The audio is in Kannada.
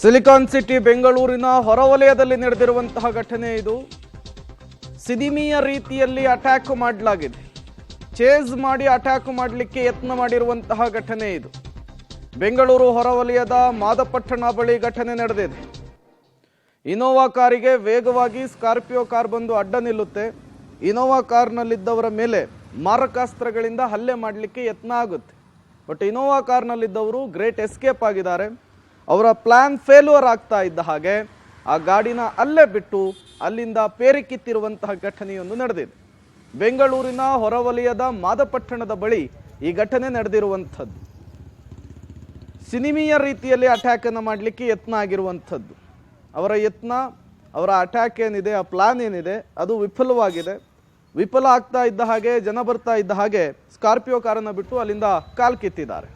ಸಿಲಿಕಾನ್ ಸಿಟಿ ಬೆಂಗಳೂರಿನ ಹೊರವಲಯದಲ್ಲಿ ನಡೆದಿರುವಂತಹ ಘಟನೆ ಇದು. ಸಿನಿಮೀಯ ರೀತಿಯಲ್ಲಿ ಅಟ್ಯಾಕ್ ಮಾಡಲಾಗಿದೆ. ಚೇಸ್ ಮಾಡಿ ಅಟ್ಯಾಕ್ ಮಾಡಲಿಕ್ಕೆ ಯತ್ನ ಮಾಡಿರುವಂತಹ ಘಟನೆ ಇದು. ಬೆಂಗಳೂರು ಹೊರವಲಯದ ಮಾದಪಟ್ಟಣ ಬಳಿ ಘಟನೆ ನಡೆದಿದೆ. ಇನೋವಾ ಕಾರಿಗೆ ವೇಗವಾಗಿ ಸ್ಕಾರ್ಪಿಯೋ ಕಾರ್ ಬಂದು ಅಡ್ಡ ನಿಲ್ಲುತ್ತೆ. ಇನೋವಾ ಕಾರ್ನಲ್ಲಿದ್ದವರ ಮೇಲೆ ಮಾರಕಾಸ್ತ್ರಗಳಿಂದ ಹಲ್ಲೆ ಮಾಡಲಿಕ್ಕೆ ಯತ್ನ ಆಗುತ್ತೆ. ಬಟ್ ಇನೋವಾ ಕಾರ್ನಲ್ಲಿದ್ದವರು ಗ್ರೇಟ್ ಎಸ್ಕೇಪ್ ಆಗಿದ್ದಾರೆ. ಅವರ ಪ್ಲಾನ್ ಫೇಲ್ಯೂರ್ ಆಗ್ತಾ ಇದ್ದ ಹಾಗೆ ಆ ಗಾಡಿನ ಅಲ್ಲೇ ಬಿಟ್ಟು ಅಲ್ಲಿಂದ ಪೇರಿಕಿತ್ತಿರುವಂತಹ ಘಟನೆಯೊಂದು ನಡೆದಿದೆ. ಬೆಂಗಳೂರಿನ ಹೊರವಲಯದ ಮಾದಪಟ್ಟಣದ ಬಳಿ ಈ ಘಟನೆ ನಡೆದಿರುವಂಥದ್ದು. ಸಿನಿಮೀಯ ರೀತಿಯಲ್ಲಿ ಅಟ್ಯಾಕ್ ಅನ್ನು ಮಾಡಲಿಕ್ಕೆ ಯತ್ನ ಆಗಿರುವಂಥದ್ದು. ಅವರ ಯತ್ನ, ಅವರ ಅಟ್ಯಾಕ್ ಏನಿದೆ, ಆ ಪ್ಲಾನ್ ಏನಿದೆ, ಅದು ವಿಫಲವಾಗಿದೆ. ವಿಫಲ ಆಗ್ತಾ ಇದ್ದ ಹಾಗೆ, ಜನ ಬರ್ತಾ ಇದ್ದ ಹಾಗೆ ಸ್ಕಾರ್ಪಿಯೋ ಕಾರನ್ನು ಬಿಟ್ಟು ಅಲ್ಲಿಂದ ಕಾಲ್ಕಿತ್ತಿದ್ದಾರೆ.